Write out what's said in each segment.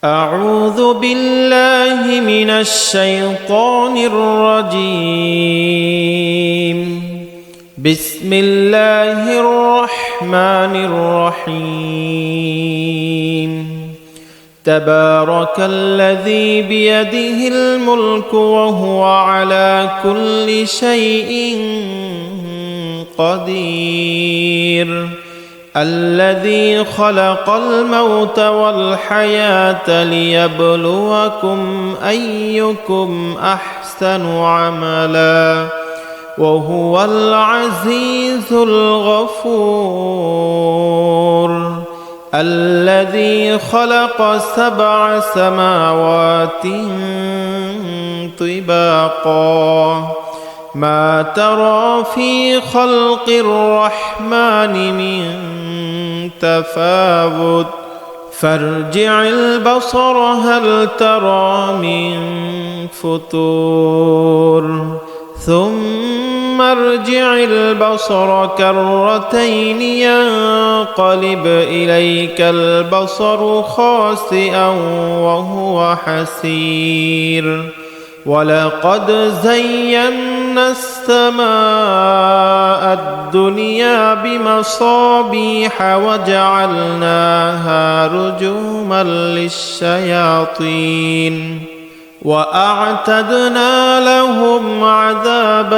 أعوذ بالله من الشيطان الرجيم. بسم الله الرحمن الرحيم. تبارك الذي بيده الملك وهو على كل شيء قدير. الذي خلق الموت والحياة ليبلوكم أيكم أحسن عملا وهو العزيز الغفور. الذي خلق 7 سماوات طباقا ما ترى في خلق الرحمن من تفاوت فارجع البصر هل ترى من فطور ثم ارجع البصر كرتين ينقلب إليك البصر خاسئا وهو حسير. ولقد زينا السماء الدنيا بمصابيح وجعلناها رجوما للشياطين وأعتدنا لهم عذاب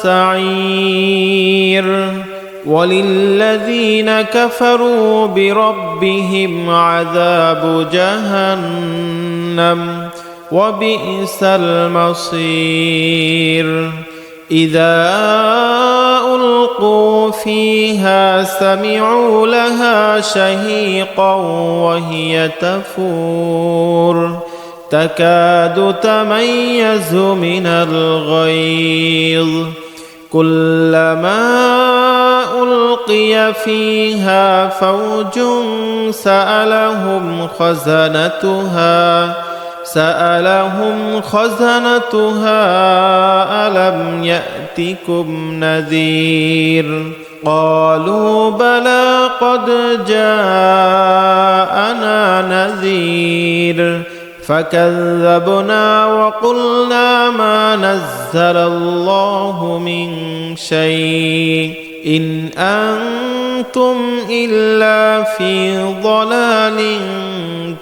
السعير. وللذين كفروا بربهم عذاب جهنم وبئس المصير. إذا ألقوا فيها سمعوا لها شهيقا وهي تفور تكاد تميز من الغيظ. كلما ألقي فيها فوج سألهم خزنتها ألم يأتكم نذير. قالوا بلى قد جاءنا نذير فكذبنا وقلنا ما نزل الله من شيء إن أنتم إلا في ضلال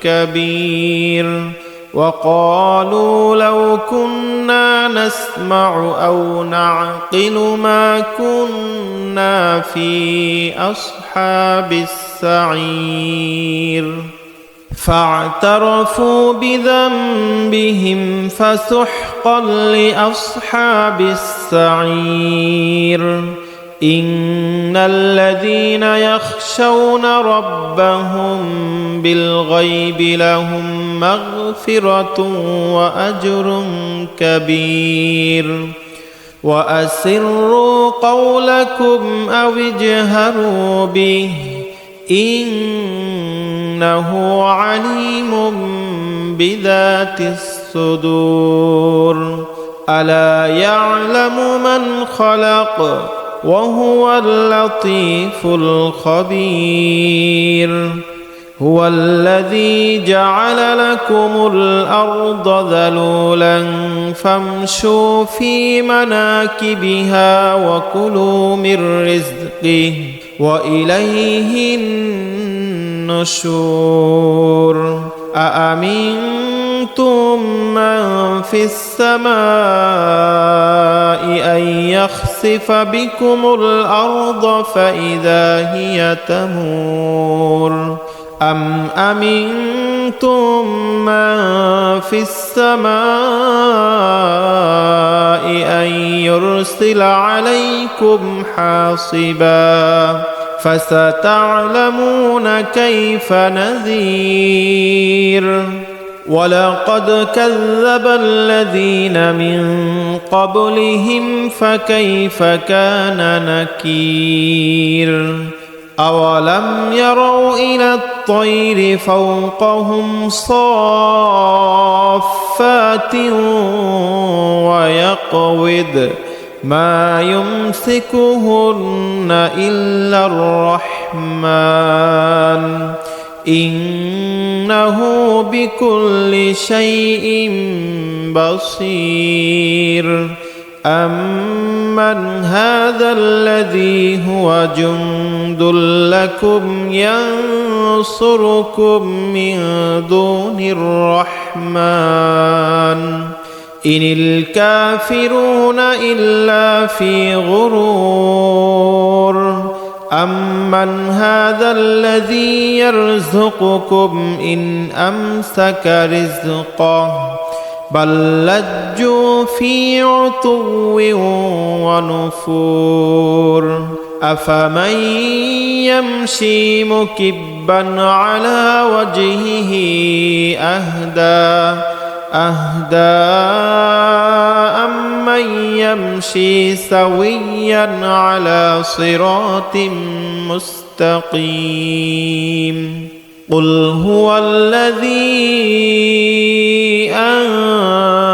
كبير. وقالوا لو كنا نسمع أو نعقل ما كنا في أصحاب السعير. فاعترفوا بذنبهم فسحقا لأصحاب السعير. إن الذين يخشون ربهم بالغيب لهم مغفرة وأجر كبير. وأسروا قولكم أو اجهروا به إنه عليم بذات الصدور. ألا يعلم من خلق وهو اللطيف الخبير. هو الذي جعل لكم الأرض ذلولا فامشوا في مناكبها وكلوا من رزقه وإليه النشور. أأمنتم من في السماء أن يخسف بكم الأرض فإذا هي تمور أم أمنتم من في السماء أن يرسل عليكم حاصبا فستعلمون كيف نذير. ولقد كذب الذين من قبلهم فكيف كان نكير. أولم يروا إلى الطير فوقهم صافات ويقبض ما يمسكهن إلا الرحمن إنه بكل شيء بصير أمن هذا الذي هو جند لكم ينصركم من دون الرحمن إن الكافرون إلا في غرور أمن هذا الذي يرزقكم إن أمسك رزقه بل لجوا في عتو ونفور أفمن يمشي مكبا على وجهه أهدى أمن يمشي سويا على صراط مستقيم قل هو الذي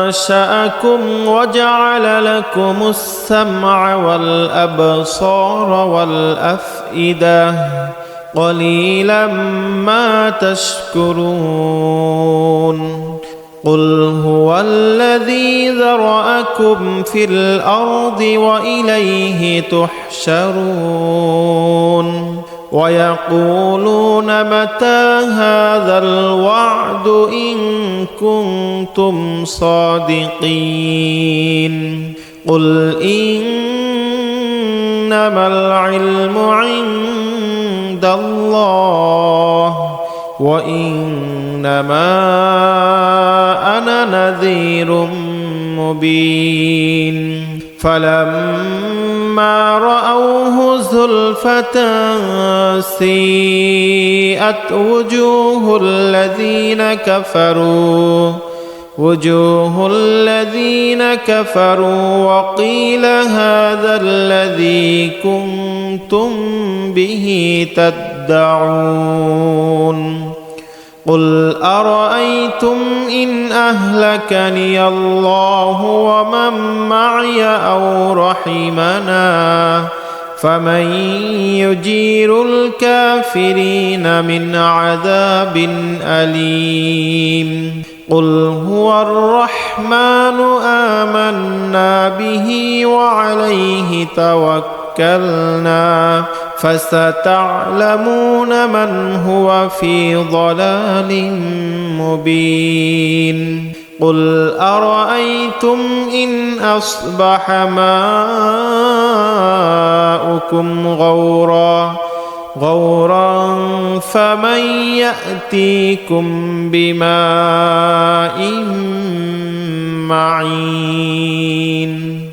أنشأكم وجعل لكم السمع والأبصار والأفئدة قليلا ما تشكرون قل هو الذي ذرأكم في الأرض وإليه تحشرون ويقولون متى هذا الوعد إن كنتم صادقين قل إنما العلم عند الله وإنما أنا نذير مبين فلما رأوه زلفة سيئت وجوه الذين كفروا وقيل هذا الذي كنتم به تدعون قل أرأيتم إن أهلكني الله ومن معي أو رحمنا فمن يجير الكافرين من عذاب أليم قل هو الرحمن آمنا به وعليه توكلنا فستعلمون من هو في ضلال مبين قل أرأيتم إن أصبح ماؤكم غورا فمن يأتيكم بماء معين